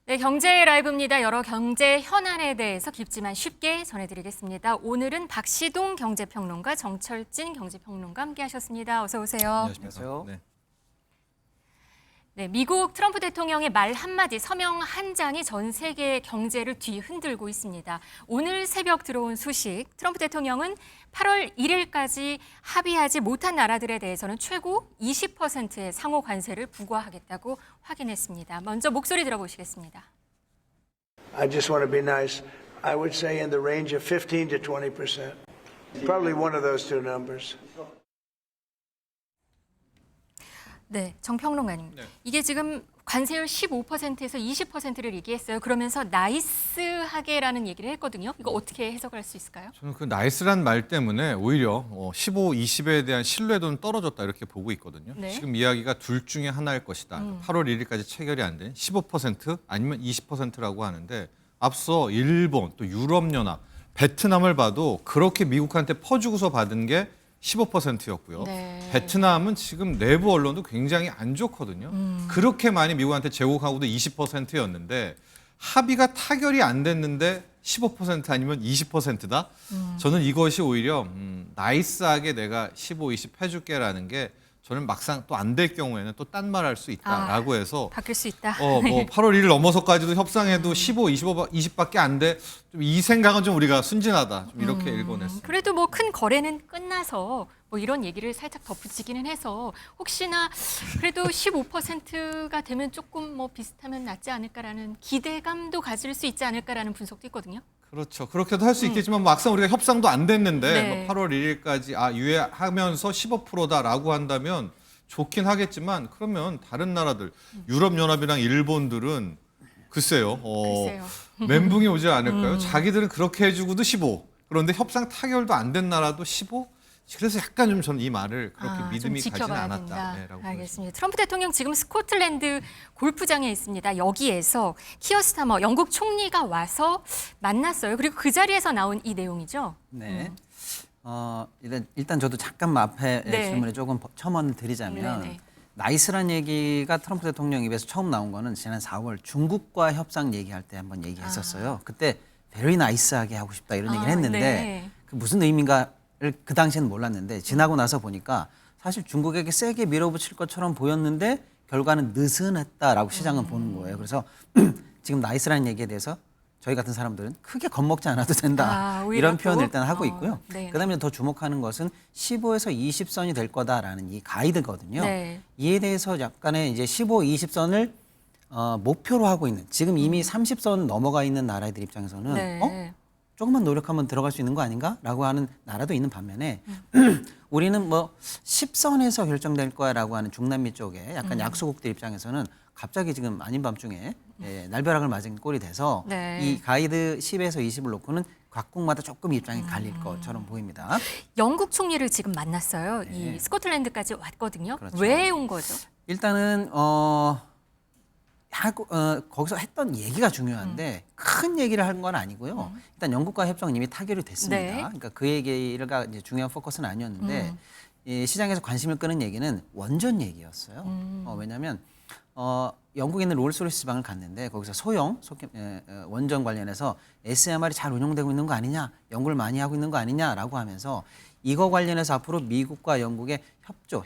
네, 경제 라이브입니다. 여러 경제 현안에 대해서 깊지만 쉽게 전해드리겠습니다. 오늘은 박시동 경제평론가, 정철진 경제평론가 함께하셨습니다. 어서 오세요. 안녕하세요. 네, 미국 트럼프 대통령의 말 한마디, 서명 한 장이 전 세계 경제를 뒤흔들고 있습니다. 오늘 새벽 들어온 소식, 트럼프 대통령은 8월 1일까지 합의하지 못한 나라들에 대해서는 최고 20%의 상호 관세를 부과하겠다고 확인했습니다. 먼저 목소리 들어보시겠습니다. I just want to be nice. I would say in the range of 15 to 20%. Probably one of those two numbers. 네, 정평론가님. 네. 이게 지금 관세율 15%에서 20%를 얘기했어요. 그러면서 나이스하게라는 얘기를 했거든요. 이거 어떻게 해석할 수 있을까요? 저는 그 나이스란 말 때문에 오히려 15, 20에 대한 신뢰도는 떨어졌다 이렇게 보고 있거든요. 네. 지금 이야기가 둘 중에 하나일 것이다. 8월 1일까지 체결이 안 된 15% 아니면 20%라고 하는데 앞서 일본 또 유럽연합, 베트남을 봐도 그렇게 미국한테 퍼주고서 받은 게 15%였고요. 네. 베트남은 지금 내부 언론도 굉장히 안 좋거든요. 그렇게 많이 미국한테 제공하고도 20%였는데 합의가 타결이 안 됐는데 15% 아니면 20%다? 저는 이것이 오히려 나이스하게 내가 15, 20 해줄게라는 게 저는 막상 또 안 될 경우에는 또 딴 말 할 수 있다라고 해서 바뀔 수 있다. 뭐 8월 1일 넘어서까지도 협상해도 15, 25, 20밖에 안 돼. 좀 이 생각은 좀 우리가 순진하다. 좀 이렇게 읽어냈습니다. 그래도 뭐 큰 거래는 끝나서 뭐 이런 얘기를 살짝 덧붙이기는 해서 혹시나 그래도 15%가 되면 조금 뭐 비슷하면 낫지 않을까라는 기대감도 가질 수 있지 않을까라는 분석도 있거든요. 그렇죠. 그렇게도 할 수 있겠지만 막상 우리가 협상도 안 됐는데 네. 뭐 8월 1일까지 유예하면서 15%다라고 한다면 좋긴 하겠지만 그러면 다른 나라들 유럽연합이랑 일본들은 글쎄요. 글쎄요. 멘붕이 오지 않을까요? 자기들은 그렇게 해주고도 15. 그런데 협상 타결도 안 된 나라도 15? 그래서 약간 좀 저는 이 말을 그렇게 좀 믿음이 가지는 지켜봐야 않았다. 된다. 라고 알겠습니다. 트럼프 대통령 지금 스코틀랜드 골프장에 있습니다. 여기에서 키어 스타머 영국 총리가 와서 만났어요. 그리고 그 자리에서 나온 이 내용이죠. 네. 일단 저도 잠깐만 앞에 네. 질문에 조금 첨언을 드리자면 네네. 나이스란 얘기가 트럼프 대통령 입에서 처음 나온 거는 지난 4월 중국과 협상 얘기할 때 한번 얘기했었어요. 그때 베리 나이스하게 하고 싶다 이런 얘기를 했는데 네. 그 무슨 의미인가를 그 당시에는 몰랐는데 지나고 나서 보니까 사실 중국에게 세게 밀어붙일 것처럼 보였는데 결과는 느슨했다라고 시장은 보는 거예요. 그래서 지금 나이스라는 얘기에 대해서 저희 같은 사람들은 크게 겁먹지 않아도 된다. 오히려 이런 표현을 또? 일단 하고 있고요. 네. 그다음에 더 주목하는 것은 15에서 20선이 될 거다라는 이 가이드거든요. 네. 이에 대해서 약간의 이제 15, 20선을 목표로 하고 있는 지금 이미 30선 넘어가 있는 나라들 입장에서는 네. 조금만 노력하면 들어갈 수 있는 거 아닌가라고 하는 나라도 있는 반면에 우리는 뭐 10선에서 결정될 거야라고 하는 중남미 쪽에 약간 약소국들 입장에서는 갑자기 지금 아닌 밤중에 날벼락을 맞은 꼴이 돼서 네. 이 가이드 10에서 20을 놓고는 각국마다 조금 입장이 갈릴 것처럼 보입니다. 영국 총리를 지금 만났어요. 네. 이 스코틀랜드까지 왔거든요. 그렇죠. 왜 온 거죠? 일단은 거기서 했던 얘기가 중요한데 큰 얘기를 한 건 아니고요. 일단 영국과 협정은 이미 타결이 됐습니다. 네. 그러니까 그 얘기가 이제 중요한 포커스는 아니었는데 이 시장에서 관심을 끄는 얘기는 원전 얘기였어요. 왜냐하면 영국에 있는 롤스로이스 지방을 갔는데 거기서 소형 원전 관련해서 SMR이 잘 운영되고 있는 거 아니냐, 연구를 많이 하고 있는 거 아니냐라고 하면서 이거 관련해서 앞으로 미국과 영국의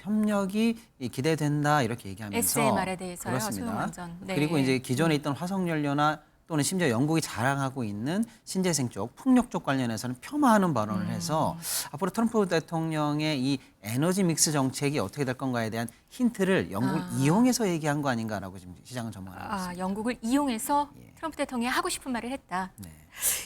협력이 기대된다 이렇게 얘기하면서 SMR에 대해서요. 그렇습니다. 소형 원전. 네. 그리고 이제 기존에 있던 화석연료나 또는 심지어 영국이 자랑하고 있는 신재생 쪽, 풍력 쪽 관련해서는 폄하하는 발언을 해서 앞으로 트럼프 대통령의 이 에너지 믹스 정책이 어떻게 될 건가에 대한 힌트를 영국을 이용해서 얘기한 거 아닌가라고 지금 시장은 전망하고 있습니다. 영국을 이용해서 트럼프 대통령이 하고 싶은 말을 했다. 네.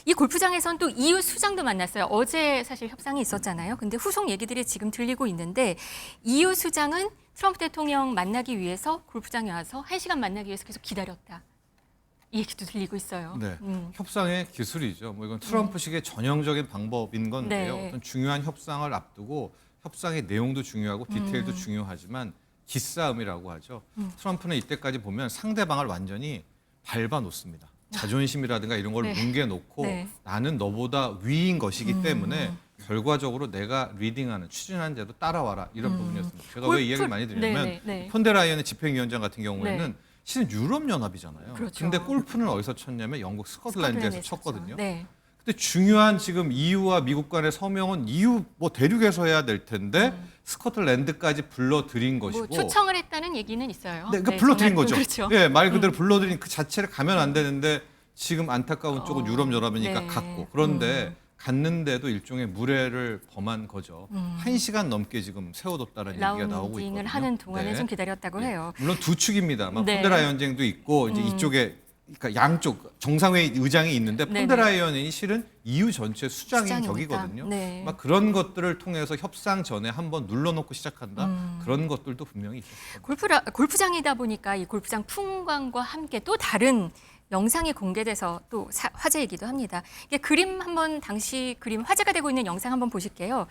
이 골프장에선 또 EU 수장도 만났어요. 어제 사실 협상이 있었잖아요. 근데 후속 얘기들이 지금 들리고 있는데 EU 수장은 트럼프 대통령 만나기 위해서 골프장에 와서 1시간 만나기 위해서 계속 기다렸다. 이 얘기도 들리고 있어요. 네, 협상의 기술이죠. 뭐 이건 트럼프식의 전형적인 방법인 건데요. 네. 어떤 중요한 협상을 앞두고 협상의 내용도 중요하고 디테일도 중요하지만 기싸움이라고 하죠. 트럼프는 이때까지 보면 상대방을 완전히 밟아놓습니다. 자존심이라든가 이런 걸 네. 뭉개놓고 네. 나는 너보다 위인 것이기 때문에 결과적으로 내가 리딩하는 추진하는 대로 따라와라 이런 부분이었습니다. 제가 왜 이 얘기를 많이 드리냐면 네. 폰데라이언의 집행위원장 같은 경우에는 네. 실은 유럽 연합이잖아요. 그렇죠. 근데 골프는 어디서 쳤냐면 영국 스코틀랜드에서 스코틀랜드에서 쳤거든요. 네. 근데 중요한 지금 EU와 미국 간의 서명은 EU 뭐 대륙에서 해야 될 텐데 스코틀랜드까지 불러들인 것이고. 뭐 초청을 했다는 얘기는 있어요. 네, 그러니까 네, 불러들인 정말, 거죠. 그렇죠. 예, 말 그대로 불러들인 그 자체를 가면 안 되는데 지금 안타까운 쪽은 유럽 연합이니까 네. 갔고. 그런데 갔는데도 일종의 무례를 범한 거죠. 1시간 넘게 지금 세워뒀다는 얘기가 나오고 있거든요. 라운딩을 하는 동안에 네. 좀 기다렸다고 해요. 물론 두 축입니다. 막 네. 폰데라이언쟁도 있고 이제 이쪽에 그러니까 양쪽 정상회의 의장이 있는데 네네. 폰데라이언이 실은 EU 전체 수장인 수장이니까. 격이거든요. 네. 막 그런 것들을 통해서 협상 전에 한번 눌러놓고 시작한다. 그런 것들도 분명히 있었어요. 골프장이다 보니까 이 골프장 풍광과 함께 또 다른 영상이 공개돼서 또 화제이기도 합니다. 이게 그림 한번 당시 그림 화제가 되고 있는 영상 한번 보실게요.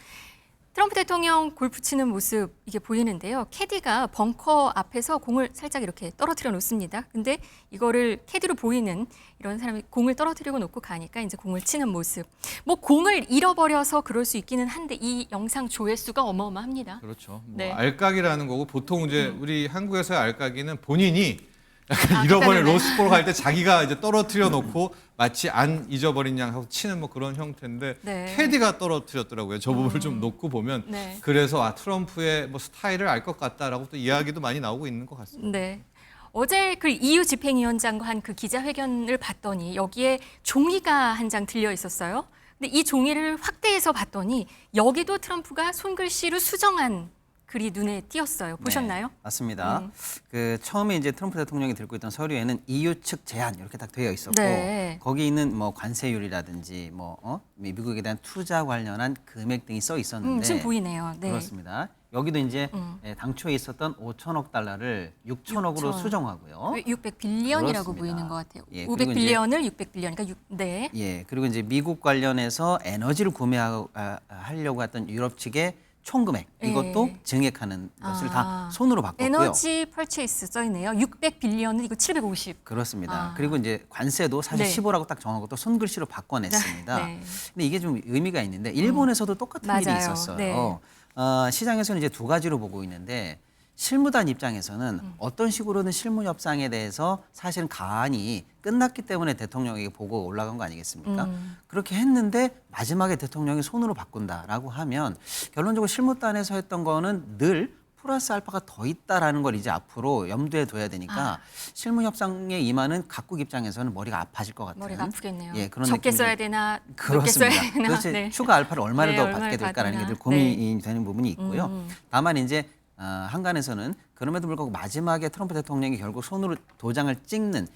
트럼프 대통령 골프 치는 모습 이게 보이는데요. 캐디가 벙커 앞에서 공을 살짝 이렇게 떨어뜨려 놓습니다. 근데 이거를 캐디로 보이는 이런 사람이 공을 떨어뜨리고 놓고 가니까 이제 공을 치는 모습. 뭐 공을 잃어버려서 그럴 수 있기는 한데 이 영상 조회수가 어마어마합니다. 그렇죠. 뭐 네. 알까기라는 거고 보통 이제 우리 한국에서의 알까기는 본인이 약간 잃어버린 그다음에 로스볼 갈 때 자기가 이제 떨어뜨려 놓고 마치 안 잊어버린 양 하고 치는 뭐 그런 형태인데 네. 캐디가 떨어뜨렸더라고요. 저 부분을 좀 놓고 보면 네. 그래서 트럼프의 뭐 스타일을 알 것 같다라고 또 이야기도 많이 나오고 있는 것 같습니다. 네. 어제 그 EU 집행위원장과 한 그 기자회견을 봤더니 여기에 종이가 한 장 들려 있었어요. 근데 이 종이를 확대해서 봤더니 여기도 트럼프가 손글씨로 수정한 글이 눈에 띄었어요. 보셨나요? 네, 맞습니다. 그 처음에 이제 트럼프 대통령이 들고 있던 서류에는 EU 측 제안 이렇게 딱 되어 있었고 네. 거기 있는 뭐 관세율이라든지 뭐 미국에 대한 투자 관련한 금액 등이 써 있었는데 지금 보이네요. 네. 그렇습니다. 여기도 이제 당초에 있었던 5천억 달러를 6천억으로 6천. 수정하고요. 600빌리언이라고 그렇습니다. 보이는 것 같아요. 예, 그리고 500빌리언을 600빌리언. 네. 예, 그리고 이제 미국 관련해서 에너지를 구매하려고 했던 유럽 측의 총금액 이것도 예. 증액하는 것을 아. 다 손으로 바꿨고요. 에너지 퍼체이스 써 있네요. 600빌리언은 이거 750. 그렇습니다. 아. 그리고 이제 관세도 사실 네. 15라고 딱 정하고 또 손글씨로 바꿔냈습니다. 네. 근데 이게 좀 의미가 있는데 일본에서도 똑같은 일이 맞아요. 있었어요. 네. 시장에서는 이제 두 가지로 보고 있는데 실무단 입장에서는 어떤 식으로든 실무 협상에 대해서 사실은 가안이 끝났기 때문에 대통령에게 보고 올라간 거 아니겠습니까? 그렇게 했는데 마지막에 대통령이 손으로 바꾼다라고 하면 결론적으로 실무단에서 했던 거는 늘 플러스 알파가 더 있다라는 걸 이제 앞으로 염두에 둬야 되니까 실무 협상에 임하는 각국 입장에서는 머리가 아파질 것 같은. 머리가 아프겠네요. 예, 그런 적게 느낌이 써야 되나, 적게 그렇습니다. 써야 되나. 도대체 네. 추가 알파를 얼마를 네, 더 얼마를 받게 될까라는 게 받나. 늘 고민이 되는 부분이 있고요. 다만 이제 한간에서는 그럼에도 불구하고 마지막에 트럼프 대통령이 결국 손으로 도장을 찍는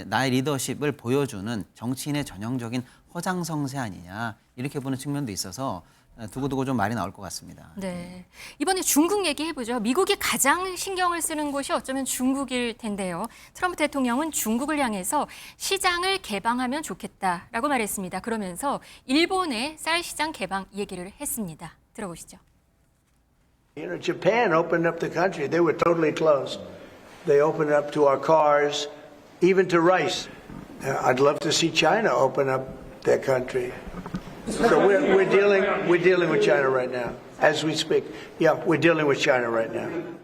나의 리더십을 보여주는 정치인의 전형적인 허장성세 아니냐 이렇게 보는 측면도 있어서 두고두고 좀 말이 나올 것 같습니다. 네. 이번에 중국 얘기해보죠. 미국이 가장 신경을 쓰는 곳이 어쩌면 중국일 텐데요. 트럼프 대통령은 중국을 향해서 시장을 개방하면 좋겠다라고 말했습니다. 그러면서 일본의 쌀 시장 개방 얘기를 했습니다. 들어보시죠. You know, Japan opened up the country. They were totally closed. They opened up to our cars, even to rice. I'd love to see China open up their country. So we're dealing with China right now, as we speak. Yeah, we're dealing with China right now.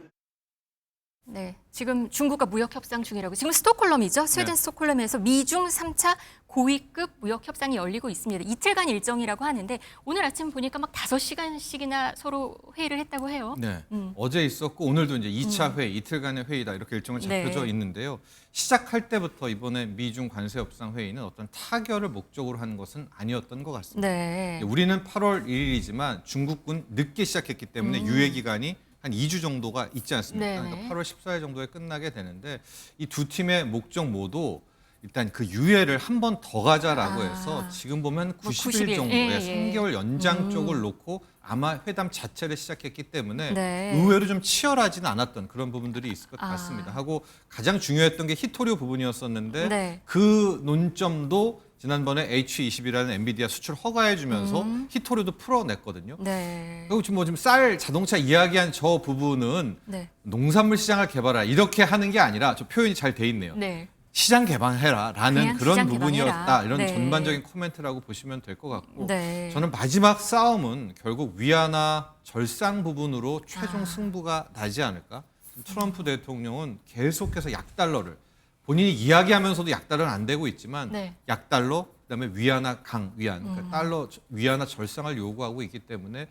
네, 지금 중국과 무역 협상 중이라고. 지금 스톡홀름이죠. 스웨덴 네. 스톡홀름에서 미중 3차 고위급 무역 협상이 열리고 있습니다. 이틀간 일정이라고 하는데 오늘 아침 보니까 막 5시간씩이나 서로 회의를 했다고 해요. 네. 어제 있었고 오늘도 이제 2차 회의, 이틀간의 회의다 이렇게 일정을 잡혀져 네. 있는데요. 시작할 때부터 이번에 미중 관세 협상 회의는 어떤 타결을 목적으로 하는 것은 아니었던 것 같습니다. 네. 우리는 8월 1일이지만 중국은 늦게 시작했기 때문에 유예 기간이 한 2주 정도가 있지 않습니까? 네네. 그러니까 8월 14일 정도에 끝나게 되는데 이 두 팀의 목적 모두 일단 그 유예를 한 번 더 가자라고 해서 지금 보면 90일 90일. 정도의 예, 예. 3개월 연장 쪽을 놓고 아마 회담 자체를 시작했기 때문에 네. 의외로 좀 치열하지는 않았던 그런 부분들이 있을 것 같습니다. 하고 가장 중요했던 게 히토류 부분이었었는데 네. 그 논점도 지난번에 H20이라는 엔비디아 수출 허가해주면서 히토류도 풀어냈거든요. 네. 그리고 지금 지금 쌀 자동차 이야기한 저 부분은 네. 농산물 시장을 개발하라 이렇게 하는 게 아니라 저 표현이 잘 돼 있네요. 네. 시장 개방해라라는 그냥 그런 시장 부분이었다. 개방해라. 이런 네. 전반적인 코멘트라고 보시면 될 것 같고 네. 저는 마지막 싸움은 결국 위안화 절상 부분으로 최종 승부가 나지 않을까. 트럼프 대통령은 계속해서 약달러를 본인이 이야기하면서도 약달러는 안 되고 있지만 네. 약달러 그다음에 위안화 위안 그러니까 달러 위안화 절상을 요구하고 있기 때문에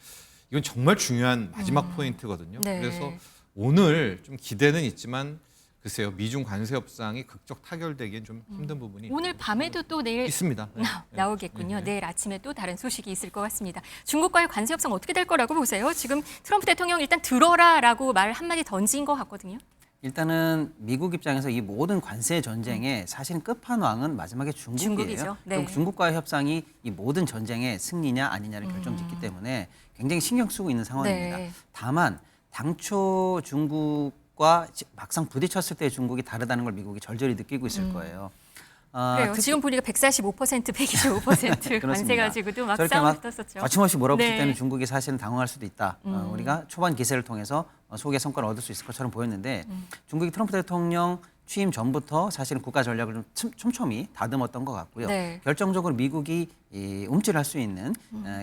이건 정말 중요한 마지막 포인트거든요. 네. 그래서 오늘 좀 기대는 있지만 글쎄요 미중 관세 협상이 극적 타결되기엔 좀 힘든 부분이 오늘 밤에도 또 내일 있습니다. 네. 나오겠군요. 네. 내일 아침에 또 다른 소식이 있을 것 같습니다. 중국과의 관세 협상 어떻게 될 거라고 보세요? 지금 트럼프 대통령 일단 들어라라고 말 한마디 던진 것 같거든요. 일단은 미국 입장에서 이 모든 관세 전쟁의 사실 끝판왕은 마지막에 중국이에요. 중국이죠. 네. 결국 중국과의 협상이 이 모든 전쟁의 승리냐 아니냐를 결정짓기 때문에 굉장히 신경 쓰고 있는 상황입니다. 네. 다만 당초 중국과 막상 부딪혔을 때 중국이 다르다는 걸 미국이 절절히 느끼고 있을 거예요. 그래요. 지금 보니까 145%, 125% 관세 그렇습니다. 가지고도 막 저렇게 싸움이 막 붙었었죠. 거침없이 몰아붙일 네. 때는 중국이 사실은 당황할 수도 있다. 우리가 초반 기세를 통해서 소기의 성과를 얻을 수 있을 것처럼 보였는데 중국이 트럼프 대통령 취임 전부터 사실은 국가 전략을 좀 촘촘히 다듬었던 것 같고요. 네. 결정적으로 미국이 움찔할 수 있는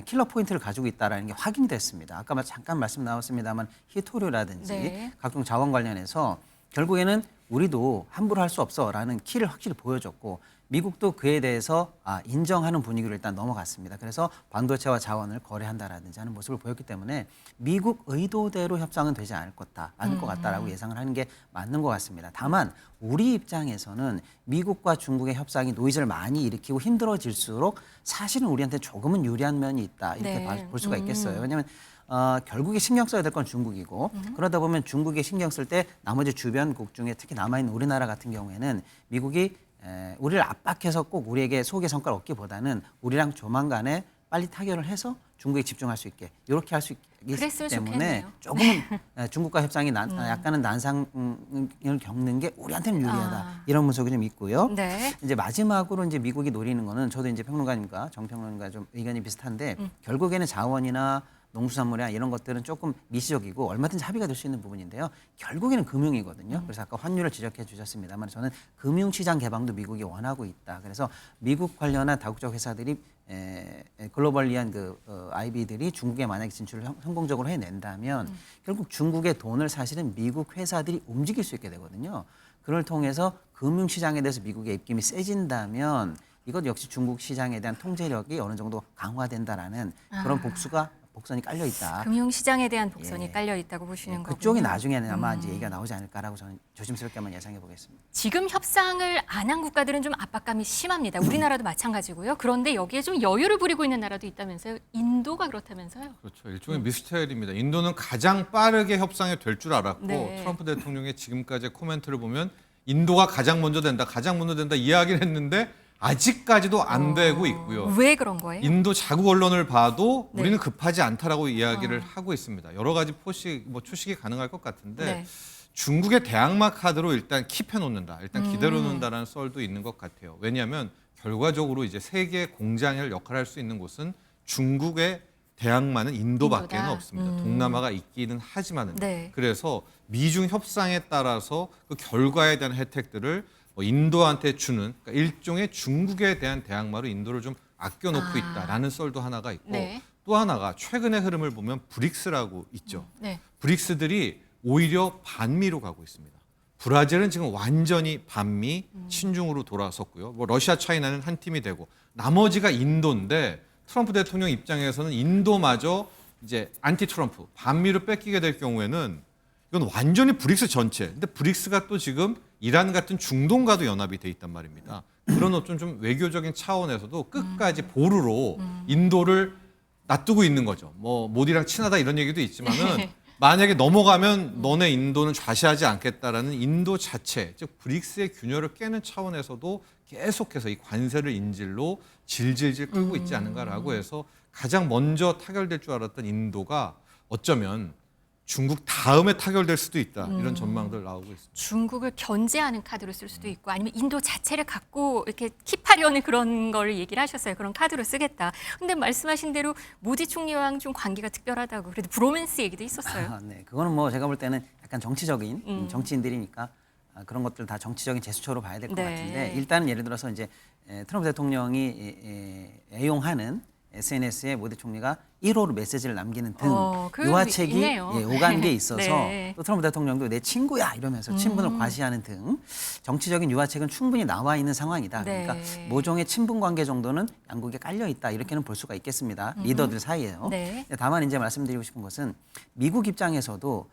킬러 포인트를 가지고 있다는 게 확인이 됐습니다. 아까 잠깐 말씀 나왔습니다만 히토류라든지 네. 각종 자원 관련해서 결국에는 우리도 함부로 할 수 없어라는 키를 확실히 보여줬고 미국도 그에 대해서 인정하는 분위기로 일단 넘어갔습니다. 그래서 반도체와 자원을 거래한다라든지 하는 모습을 보였기 때문에 미국 의도대로 협상은 되지 않을 것 같다라고 예상을 하는 게 맞는 것 같습니다. 다만 우리 입장에서는 미국과 중국의 협상이 노이즈를 많이 일으키고 힘들어질수록 사실은 우리한테 조금은 유리한 면이 있다 이렇게 네. 볼 수가 있겠어요. 왜냐하면 결국에 신경 써야 될 건 중국이고 그러다 보면 중국에 신경 쓸 때 나머지 주변국 중에 특히 남아있는 우리나라 같은 경우에는 미국이 우리를 압박해서 꼭 우리에게 소개 성과를 얻기보다는 우리랑 조만간에 빨리 타결을 해서 중국에 집중할 수 있게 이렇게 할 수 있기 그랬으면 때문에 좋겠네요. 조금은 중국과 협상이 약간은 난상을 겪는 게 우리한테는 유리하다 이런 분석이 좀 있고요. 네. 이제 마지막으로 이제 미국이 노리는 거는 저도 이제 평론가님과 정평론가 좀 의견이 비슷한데 결국에는 자원이나 농수산물이나 이런 것들은 조금 미시적이고 얼마든지 합의가 될 수 있는 부분인데요. 결국에는 금융이거든요. 그래서 아까 환율을 지적해 주셨습니다만 저는 금융시장 개방도 미국이 원하고 있다. 그래서 미국 관련한 다국적 회사들이 글로벌리한 IB들이 중국에 만약에 진출을 성공적으로 해낸다면 결국 중국의 돈을 사실은 미국 회사들이 움직일 수 있게 되거든요. 그걸 통해서 금융시장에 대해서 미국의 입김이 세진다면 이것 역시 중국 시장에 대한 통제력이 어느 정도 강화된다라는 그런 복선이 깔려 있다. 금융시장에 대한 복선이 예. 깔려 있다고 보시는 거군요. 그쪽이 나중에는 아마 이제 얘기가 나오지 않을까라고 저는 조심스럽게 한번 예상해 보겠습니다. 지금 협상을 안 한 국가들은 좀 압박감이 심합니다. 우리나라도 마찬가지고요. 그런데 여기에 좀 여유를 부리고 있는 나라도 있다면서요. 인도가 그렇다면서요. 그렇죠. 일종의 미스테리입니다. 인도는 가장 빠르게 협상이 될 줄 알았고 네. 트럼프 대통령의 지금까지의 코멘트를 보면 인도가 가장 먼저 된다 이야기를 했는데 아직까지도 안 되고 있고요. 왜 그런 거예요? 인도 자국 언론을 봐도 네. 우리는 급하지 않다라고 이야기를 하고 있습니다. 여러 가지 추식이 가능할 것 같은데 네. 중국의 대항마 카드로 일단 킵해 놓는다. 일단 기다려 놓는다라는 썰도 있는 것 같아요. 왜냐하면 결과적으로 이제 세계 공장을 역할할 수 있는 곳은 중국의 대항마는 인도밖에는 인도다. 없습니다. 동남아가 있기는 하지만은 네. 그래서 미중 협상에 따라서 그 결과에 대한 혜택들을 인도한테 주는 그러니까 일종의 중국에 대한 대항마로 인도를 좀 아껴놓고 있다라는 썰도 하나가 있고 네. 또 하나가 최근의 흐름을 보면 브릭스라고 있죠. 네. 브릭스들이 오히려 반미로 가고 있습니다. 브라질은 지금 완전히 반미 친중으로 돌아섰고요. 뭐 러시아, 차이나는 한 팀이 되고 나머지가 인도인데 트럼프 대통령 입장에서는 인도마저 이제 안티 트럼프 반미로 뺏기게 될 경우에는 이건 완전히 브릭스 전체. 근데 브릭스가 또 지금 이란 같은 중동과도 연합이 돼 있단 말입니다. 그런 어떤 좀 외교적인 차원에서도 끝까지 보루로 인도를 놔두고 있는 거죠. 뭐 모디랑 친하다 이런 얘기도 있지만은 만약에 넘어가면 너네 인도는 좌시하지 않겠다라는 인도 자체, 즉 브릭스의 균열을 깨는 차원에서도 계속해서 이 관세를 인질로 질질질 끌고 있지 않은가라고 해서 가장 먼저 타결될 줄 알았던 인도가 어쩌면 중국 다음에 타결될 수도 있다. 이런 전망들 나오고 있습니다. 중국을 견제하는 카드로 쓸 수도 있고 아니면 인도 자체를 갖고 이렇게 킵하려는 그런 걸 얘기를 하셨어요. 그런 카드로 쓰겠다. 근데 말씀하신 대로 모디 총리와는 좀 관계가 특별하다고 그래도 브로맨스 얘기도 있었어요. 네, 그거는 뭐 제가 볼 때는 약간 정치적인 정치인들이니까 그런 것들 다 정치적인 제스처로 봐야 될 것 네. 같은데 일단은 예를 들어서 이제 트럼프 대통령이 애용하는 SNS에 모디 총리가 1호로 메시지를 남기는 등 그 유화책이 있네요. 오간 게 있어서 네. 또 트럼프 대통령도 내 친구야 이러면서 친분을 과시하는 등 정치적인 유화책은 충분히 나와 있는 상황이다. 네. 그러니까 모종의 친분 관계 정도는 양국에 깔려 있다 이렇게는 볼 수가 있겠습니다. 리더들 사이에요. 네. 다만 이제 말씀드리고 싶은 것은 미국 입장에서도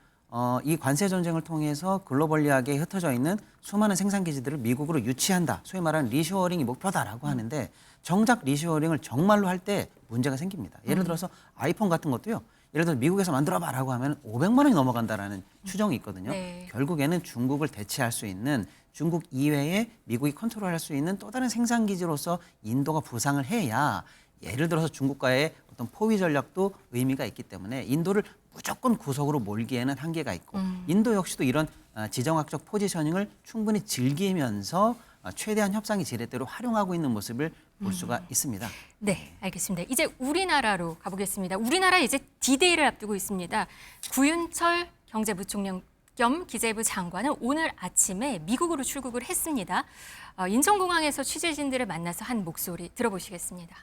이 관세 전쟁을 통해서 글로벌리하게 흩어져 있는 수많은 생산 기지들을 미국으로 유치한다. 소위 말하는 리쇼어링이 목표다라고 하는데 정작 리쇼어링을 정말로 할 때 문제가 생깁니다. 예를 들어서 아이폰 같은 것도요. 예를 들어 미국에서 만들어봐라고 하면 500만 원이 넘어간다라는 추정이 있거든요. 네. 결국에는 중국을 대체할 수 있는 중국 이외에 미국이 컨트롤할 수 있는 또 다른 생산 기지로서 인도가 부상을 해야 예를 들어서 중국과의 어떤 포위 전략도 의미가 있기 때문에 인도를 무조건 구석으로 몰기에는 한계가 있고 인도 역시도 이런 지정학적 포지셔닝을 충분히 즐기면서 최대한 협상의 지렛대로 활용하고 있는 모습을 볼 수가 있습니다. 네, 알겠습니다. 이제 우리나라로 가보겠습니다. 우리나라 이제 D-Day를 앞두고 있습니다. 구윤철 경제부총리 겸 기재부 장관은 오늘 아침에 미국으로 출국을 했습니다. 인천공항에서 취재진들을 만나서 한 목소리 들어보시겠습니다.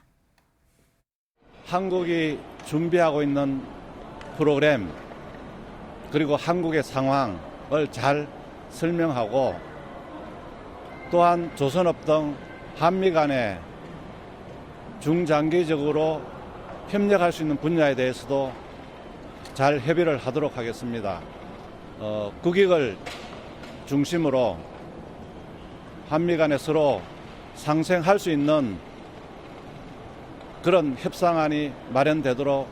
한국이 준비하고 있는 프로그램 그리고 한국의 상황을 잘 설명하고 또한 조선업 등 한미 간에 중장기적으로 협력할 수 있는 분야에 대해서도 잘 협의를 하도록 하겠습니다. 국익을 중심으로 한미 간에 서로 상생할 수 있는 그런 협상안이 마련되도록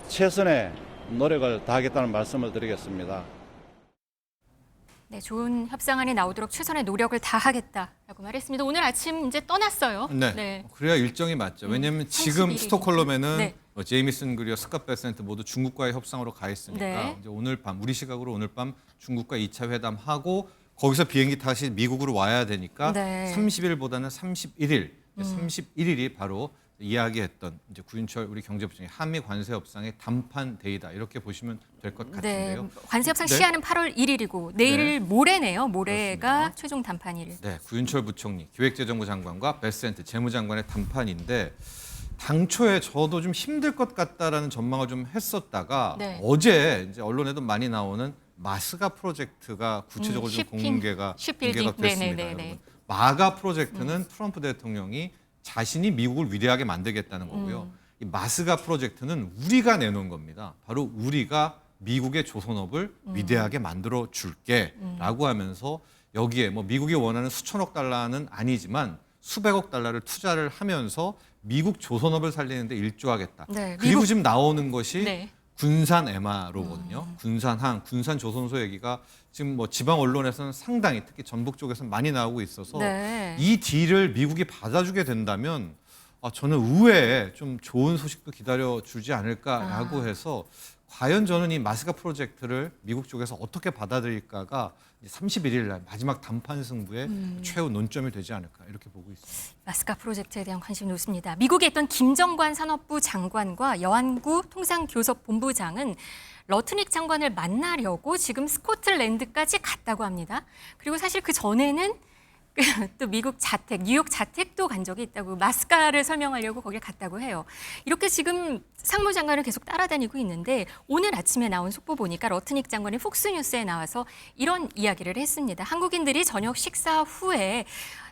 최선의 노력을 다하겠다는 말씀을 드리겠습니다. 네, 좋은 협상안이 나오도록 최선의 노력을 다하겠다라고 말했습니다. 오늘 아침 이제 떠났어요. 네. 그래야 일정이 맞죠. 왜냐하면 지금 31일. 스톡홀름에는 네. 제이미슨 그리어 스캇 베센트 모두 중국과의 협상으로 가 있으니까 네. 이제 오늘 밤 우리 시각으로 오늘 밤 중국과 2차 회담하고 거기서 비행기 타시 미국으로 와야 되니까 네. 30일보다는 31일, 31일이 바로 이야기했던 이제 구윤철 우리 경제부총리 한미 관세 협상의 단판 데이다 이렇게 보시면 될 것 같은데요. 네, 관세 협상 네. 시한은 8월 1일이고 내일 네. 모레네요. 모레가 그렇습니다. 최종 단판일. 네, 구윤철 부총리, 기획재정부 장관과 베센트 재무장관의 단판인데 당초에 저도 좀 힘들 것 같다라는 전망을 좀 했었다가 네. 어제 이제 언론에도 많이 나오는 마스가 프로젝트가 구체적으로 좀 공개가 쉽빌딩. 됐습니다. 네네네네. 여러분. 마가 프로젝트는 트럼프 대통령이 자신이 미국을 위대하게 만들겠다는 거고요. 이 마스가 프로젝트는 우리가 내놓은 겁니다. 바로 우리가 미국의 조선업을 위대하게 만들어 줄게라고 하면서 여기에 뭐 미국이 원하는 수천억 달러는 아니지만 수백억 달러를 투자를 하면서 미국 조선업을 살리는데 일조하겠다. 네, 그리고 미국- 지금 나오는 것이 네. 군산 MRO거든요. 군산항, 군산 조선소 얘기가 지금 뭐 지방 언론에서는 상당히 특히 전북 쪽에서는 많이 나오고 있어서 네. 이 딜을 미국이 받아주게 된다면 저는 의외에 좀 좋은 소식도 기다려 주지 않을까라고 해서 과연 저는 이 마스가 프로젝트를 미국 쪽에서 어떻게 받아들일까가 31일 날 마지막 단판 승부의 최후 논점이 되지 않을까 이렇게 보고 있습니다. 마스카 프로젝트에 대한 관심이 높습니다. 미국에 있던 김정관 산업부 장관과 여한구 통상교섭본부장은 러트닉 장관을 만나려고 지금 스코틀랜드까지 갔다고 합니다. 그리고 사실 그 전에는 또 미국 자택, 뉴욕 자택도 간 적이 있다고 마스카를 설명하려고 거길 갔다고 해요. 이렇게 지금 상무장관을 계속 따라다니고 있는데 오늘 아침에 나온 속보 보니까 러트닉 장관이 폭스뉴스에 나와서 이런 이야기를 했습니다. 한국인들이 저녁 식사 후에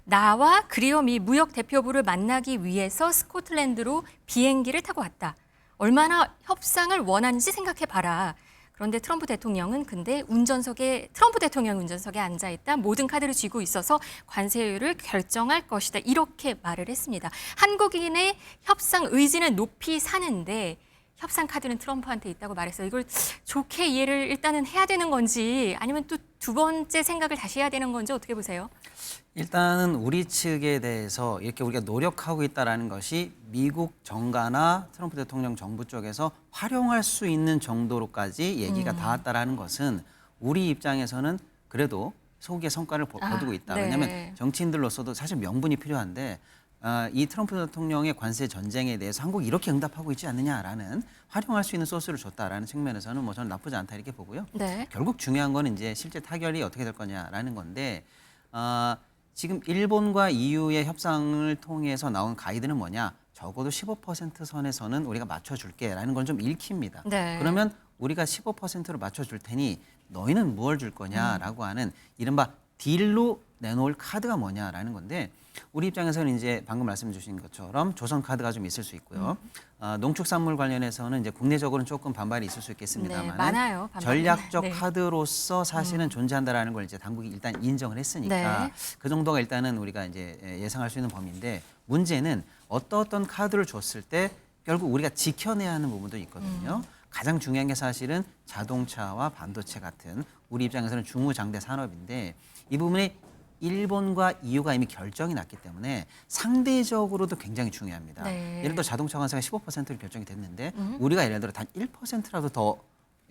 나와 그리어미 무역 대표부를 만나기 위해서 스코틀랜드로 비행기를 타고 왔다. 얼마나 협상을 원하는지 생각해봐라. 그런데 트럼프 대통령은 트럼프 대통령 운전석에 앉아 있다. 모든 카드를 쥐고 있어서 관세율을 결정할 것이다. 이렇게 말을 했습니다. 한국인의 협상 의지는 높이 사는데 협상 카드는 트럼프한테 있다고 말해서 이걸 좋게 이해를 일단은 해야 되는 건지 아니면 또 두 번째 생각을 다시 해야 되는 건지 어떻게 보세요? 일단은 우리 측에 대해서 이렇게 우리가 노력하고 있다는 것이 미국 정가나 트럼프 대통령 정부 쪽에서 활용할 수 있는 정도로까지 얘기가 닿았다는 것은 우리 입장에서는 그래도 소기의 성과를 거두고 있다. 네. 왜냐하면 정치인들로서도 사실 명분이 필요한데 이 트럼프 대통령의 관세 전쟁에 대해서 한국이 이렇게 응답하고 있지 않느냐라는 활용할 수 있는 소스를 줬다라는 측면에서는 뭐 저는 나쁘지 않다 이렇게 보고요. 네. 결국 중요한 건 이제 실제 타결이 어떻게 될 거냐라는 건데 지금 일본과 EU의 협상을 통해서 나온 가이드는 뭐냐? 적어도 15% 선에서는 우리가 맞춰줄게라는 건 좀 읽힙니다. 네. 그러면 우리가 15%를 맞춰줄 테니 너희는 무엇을 줄 거냐라고 하는 이른바 딜로 내놓을 카드가 뭐냐라는 건데 우리 입장에서는 이제 방금 말씀 주신 것처럼 조선카드가 좀 있을 수 있고요. 농축산물 관련해서는 이제 국내적으로는 조금 반발이 있을 수 있겠습니다만 네, 많아요, 반발이. 전략적 네. 카드로서 사실은 존재한다라는 걸 이제 당국이 일단 인정을 했으니까 네. 그 정도가 일단은 우리가 이제 예상할 수 있는 범위인데 문제는 어떤 카드를 줬을 때 결국 우리가 지켜내야 하는 부분도 있거든요. 가장 중요한 게 사실은 자동차와 반도체 같은 우리 입장에서는 중후장대 산업인데 이 부분에 일본과 EU가 이미 결정이 났기 때문에 상대적으로도 굉장히 중요합니다. 네. 예를 들어 자동차 관세가 15%로 결정이 됐는데 우리가 예를 들어 단 1%라도 더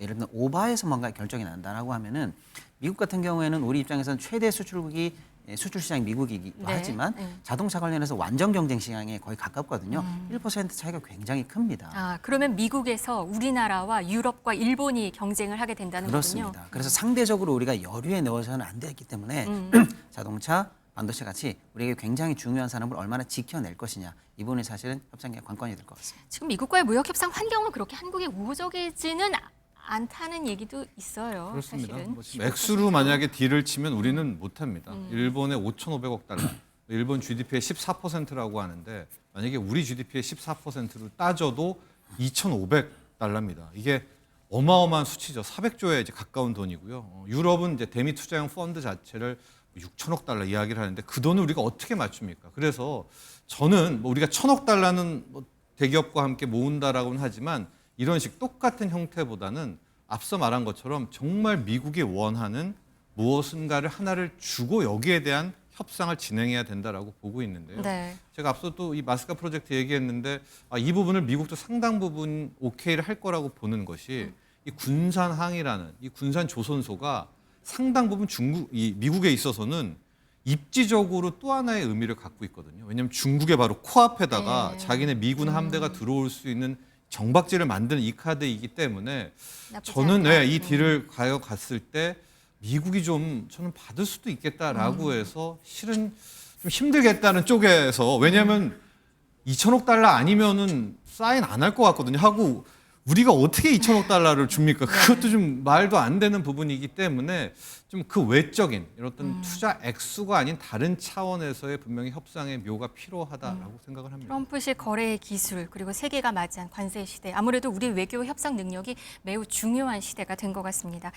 예를 들면 오버해서 뭔가 결정이 난다라고 하면은 미국 같은 경우에는 우리 입장에서는 최대 수출국이 수출 시장이 미국이기도 네. 하지만 네. 자동차 관련해서 완전 경쟁 시장에 거의 가깝거든요. 1% 차이가 굉장히 큽니다. 아, 그러면 미국에서 우리나라와 유럽과 일본이 경쟁을 하게 된다는 거군요. 그렇습니다. 그래서 상대적으로 우리가 여류에 넣어서는 안 되기 때문에 자동차, 반도체 같이 우리에게 굉장히 중요한 산업을 얼마나 지켜낼 것이냐 이 부분이 사실은 협상의 관건이 될 것 같습니다. 지금 미국과의 무역 협상 환경은 그렇게 한국에 우호적이지는 않다는 얘기도 있어요. 그렇습니다. 사실은. 뭐 지금 액수로 만약에 딜을 치면 우리는 못합니다. 일본의 5,500억 달러, 일본 GDP의 14%라고 하는데 만약에 우리 GDP의 14%를 따져도 2,500달러입니다. 이게 어마어마한 수치죠. 400조에 이제 가까운 돈이고요. 유럽은 이제 대미 투자형 펀드 자체를 6천억 달러 이야기를 하는데 그 돈을 우리가 어떻게 맞춥니까? 그래서 저는 뭐 우리가 1,000억 달러는 뭐 대기업과 함께 모은다라고는 하지만 이런 식 똑같은 형태보다는 앞서 말한 것처럼 정말 미국이 원하는 무엇인가를 하나를 주고 여기에 대한 협상을 진행해야 된다라고 보고 있는데요. 네. 제가 앞서 또 이 마스카 프로젝트 얘기했는데 이 부분을 미국도 상당 부분 오케이를 할 거라고 보는 것이 이 군산항이라는 이 군산 조선소가 상당 부분 이 미국에 있어서는 입지적으로 또 하나의 의미를 갖고 있거든요. 왜냐하면 중국의 바로 코앞에다가 네. 자기네 미군 함대가 들어올 수 있는 정박지를 만드는 이 카드이기 때문에 나쁘지 저는 않다. 이 딜을 갔을 때 미국이 좀 저는 받을 수도 있겠다라고 해서 실은 좀 힘들겠다는 쪽에서 왜냐하면 2천억 달러 아니면은 사인 안 할 것 같거든요. 하고 우리가 어떻게 2천억 달러를 줍니까? 그것도 좀 말도 안 되는 부분이기 때문에 좀 그 외적인 이런 어떤 투자 액수가 아닌 다른 차원에서의 분명히 협상의 묘가 필요하다라고 생각을 합니다. 트럼프식 거래의 기술 그리고 세계가 맞이한 관세 시대 아무래도 우리 외교 협상 능력이 매우 중요한 시대가 된 것 같습니다.